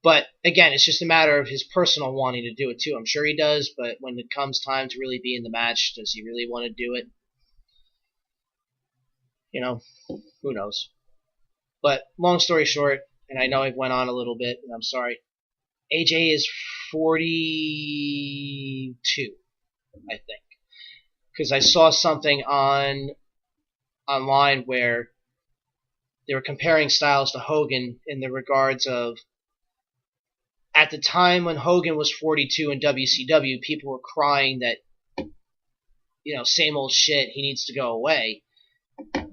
But again, it's just a matter of his personal wanting to do it too. I'm sure he does, but when it comes time to really be in the match, does he really want to do it? You know, who knows? But long story short, and I know I went on a little bit, and I'm sorry, AJ is 42, I think. Because I saw something online where they were comparing Styles to Hogan in the regards of, at the time when Hogan was 42 in WCW, people were crying that, same old shit, he needs to go away.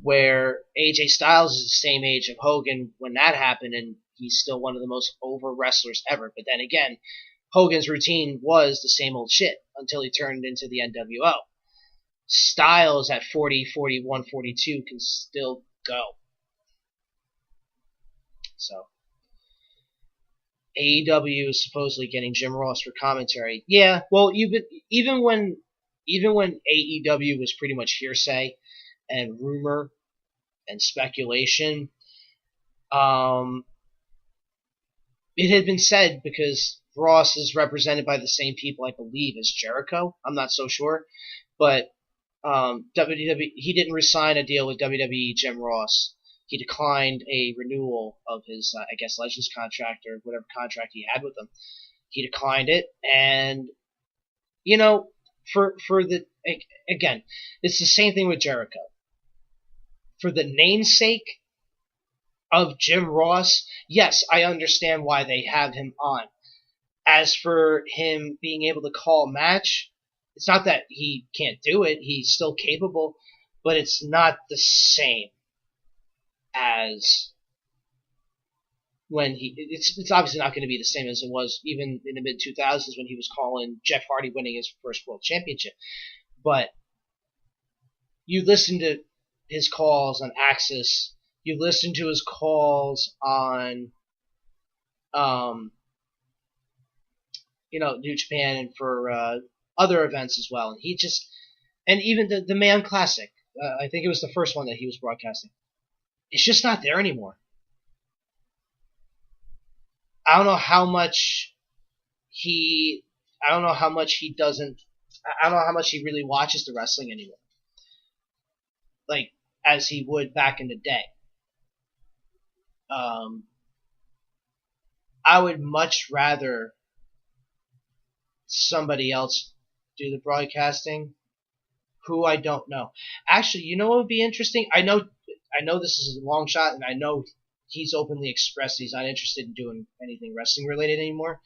Where AJ Styles is the same age of Hogan when that happened, and he's still one of the most over wrestlers ever. But then again, Hogan's routine was the same old shit until he turned into the NWO. Styles at 40, 41, 42 can still go. So, AEW is supposedly getting Jim Ross for commentary. Yeah, well, even when AEW was pretty much hearsay and rumor and speculation, it had been said, because Ross is represented by the same people, I believe, as Jericho. I'm not so sure, but WWE, he didn't resign a deal with WWE. Jim Ross, he declined a renewal of his, I guess, Legends contract or whatever contract he had with them. He declined it, and again, it's the same thing with Jericho. For the namesake of Jim Ross, yes, I understand why they have him on. As for him being able to call a match, it's not that he can't do it, he's still capable, but it's not the same as when it's obviously not going to be the same as it was even in the mid-2000s when he was calling Jeff Hardy winning his first world championship. But you listen to his calls on Axis, you listen to his calls on New Japan and for other events as well, and even the Man Classic, I think it was the first one that he was broadcasting, it's just not there anymore. I don't know how much he really watches the wrestling anymore, like as he would back in the day. I would much rather somebody else do the broadcasting, who I don't know. Actually, you know what would be interesting? I know this is a long shot, and I know he's openly expressed he's not interested in doing anything wrestling related anymore,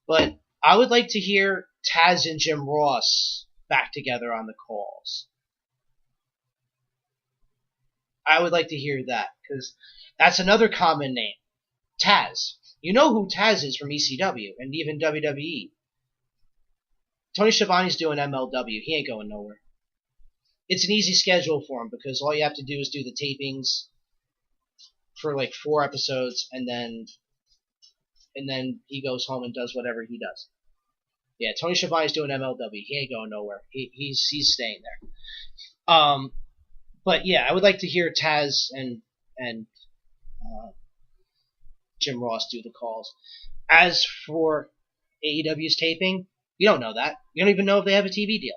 but I would like to hear Taz and Jim Ross back together on the calls. I would like to hear that, because that's another common name. Taz. You know who Taz is from ECW and even WWE. Tony Schiavone's doing MLW. He ain't going nowhere. It's an easy schedule for him, because all you have to do is do the tapings for like 4 episodes, and then he goes home and does whatever he does. Yeah, Tony Schiavone's doing MLW. He ain't going nowhere. He's staying there. But yeah, I would like to hear Taz and Jim Ross do the calls. As for AEW's taping, you don't know that. You don't even know if they have a TV deal.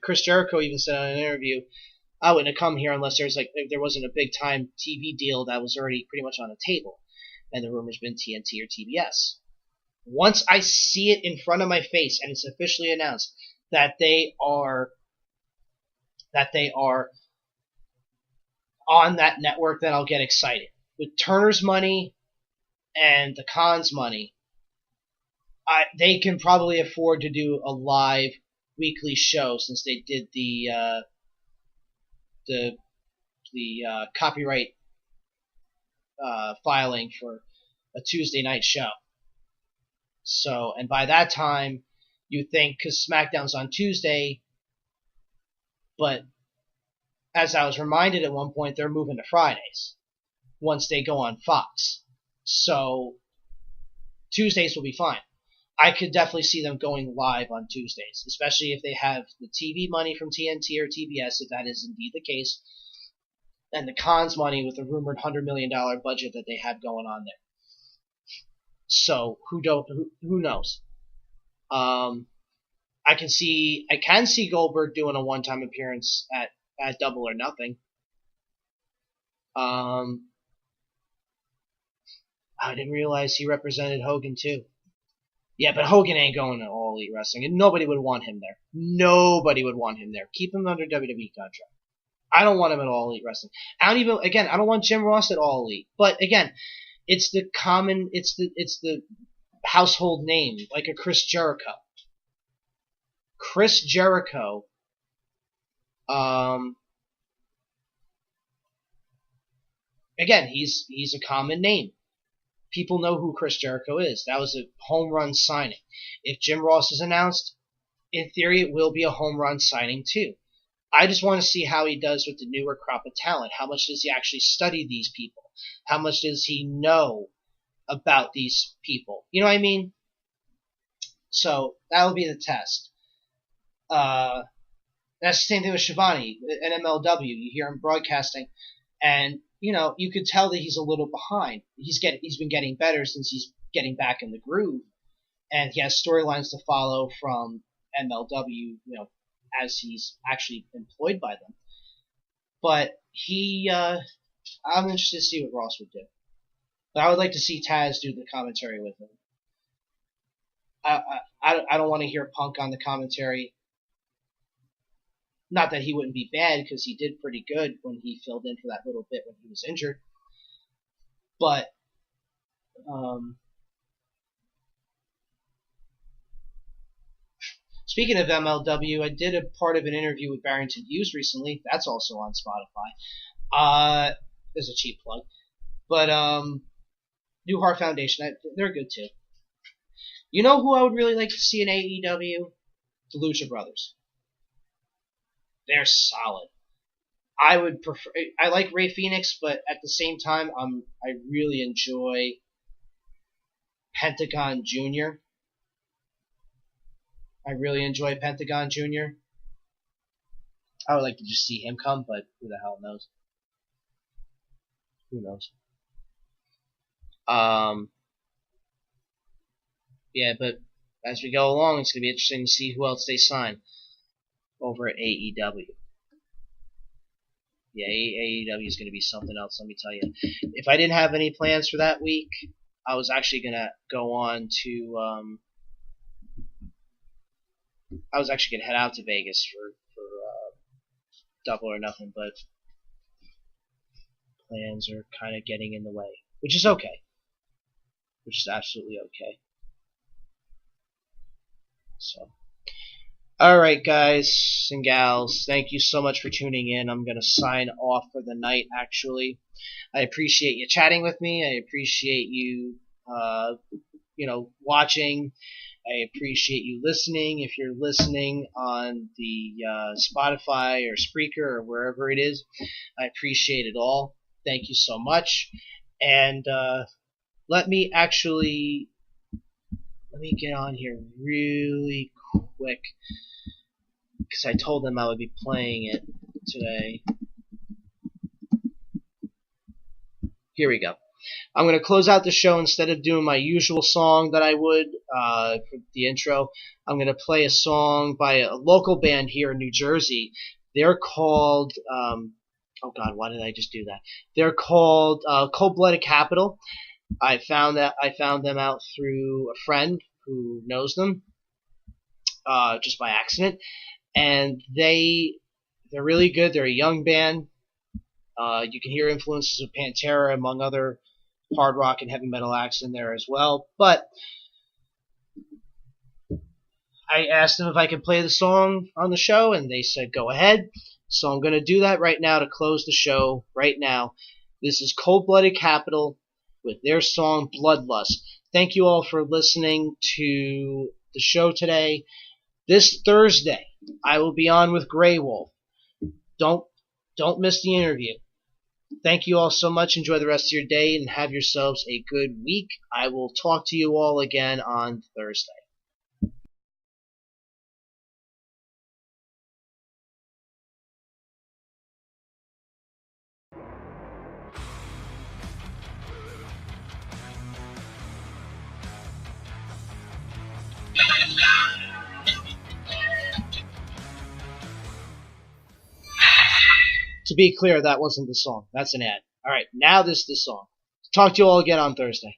Chris Jericho even said in an interview, I wouldn't have come here unless there wasn't a big time TV deal that was already pretty much on the table, and the rumor's been TNT or TBS. Once I see it in front of my face and it's officially announced that they are on that network, then I'll get excited. With Turner's money and the Khan's money, they can probably afford to do a live weekly show, since they did the copyright filing for a Tuesday night show. So, and by that time, you think, because SmackDown's on Tuesday, but as I was reminded at one point, they're moving to Fridays once they go on Fox. So Tuesdays will be fine. I could definitely see them going live on Tuesdays, especially if they have the TV money from TNT or TBS, if that is indeed the case. and the Khan's money with the rumored $100 million budget that they have going on there. So who knows? I can see Goldberg doing a one-time appearance at Double or Nothing. I didn't realize he represented Hogan too. Yeah, but Hogan ain't going to All Elite Wrestling, and nobody would want him there. Nobody would want him there. Keep him under WWE contract. I don't want him at All Elite Wrestling. I don't want Jim Ross at All Elite. But again, it's the household name, like a Chris Jericho. Chris Jericho, again, he's a common name. People know who Chris Jericho is. That was a home run signing. If Jim Ross is announced, in theory, it will be a home run signing too. I just want to see how he does with the newer crop of talent. How much does he actually study these people? How much does he know about these people? You know what I mean? So that will be the test. That's the same thing with Shivani at MLW. You hear him broadcasting, and you could tell that he's a little behind. He's been getting better since he's getting back in the groove, and he has storylines to follow from MLW, as he's actually employed by them. But I'm interested to see what Ross would do. But I would like to see Taz do the commentary with him. I don't want to hear Punk on the commentary. Not that he wouldn't be bad, because he did pretty good when he filled in for that little bit when he was injured. But speaking of MLW, I did a part of an interview with Barrington Hughes recently. That's also on Spotify. There's a cheap plug. But New Heart Foundation, they're good too. You know who I would really like to see in AEW? The Lucha Brothers. They're solid. I would prefer. I like Rey Fenix, but at the same time, I really enjoy Pentagon Jr. I really enjoy Pentagon Jr. I would like to just see him come, but who the hell knows? Who knows? Yeah, but as we go along, it's going to be interesting to see who else they sign over at AEW. Yeah, AEW is going to be something else, let me tell you. If I didn't have any plans for that week, I was actually going to go on to, I was actually going to head out to Vegas for Double or Nothing, but plans are kind of getting in the way, which is okay. Which is absolutely okay. So, alright guys and gals, thank you so much for tuning in. I'm going to sign off for the night, actually. I appreciate you chatting with me. I appreciate you, watching. I appreciate you listening. If you're listening on the Spotify or Spreaker or wherever it is, I appreciate it all. Thank you so much. And let me get on here really quick, because I told them I would be playing it today. Here we go. I'm going to close out the show. Instead of doing my usual song that I would for the intro, I'm going to play a song by a local band here in New Jersey. They're called, oh God, why did I just do that? They're called Cold Blooded Capital. I found them out through a friend who knows them, just by accident, and they're really good. They're a young band. You can hear influences of Pantera, among other hard rock and heavy metal acts in there as well. But I asked them if I could play the song on the show, and they said go ahead. So I'm going to do that right now to close the show right now. This is Cold Blooded Capital with their song Bloodlust. Thank you all for listening to the show today. This Thursday, I will be on with Grey Wolf. Don't miss the interview. Thank you all so much. Enjoy the rest of your day and have yourselves a good week. I will talk to you all again on Thursday. To be clear, that wasn't the song. That's an ad. All right, now this is the song. Talk to you all again on Thursday.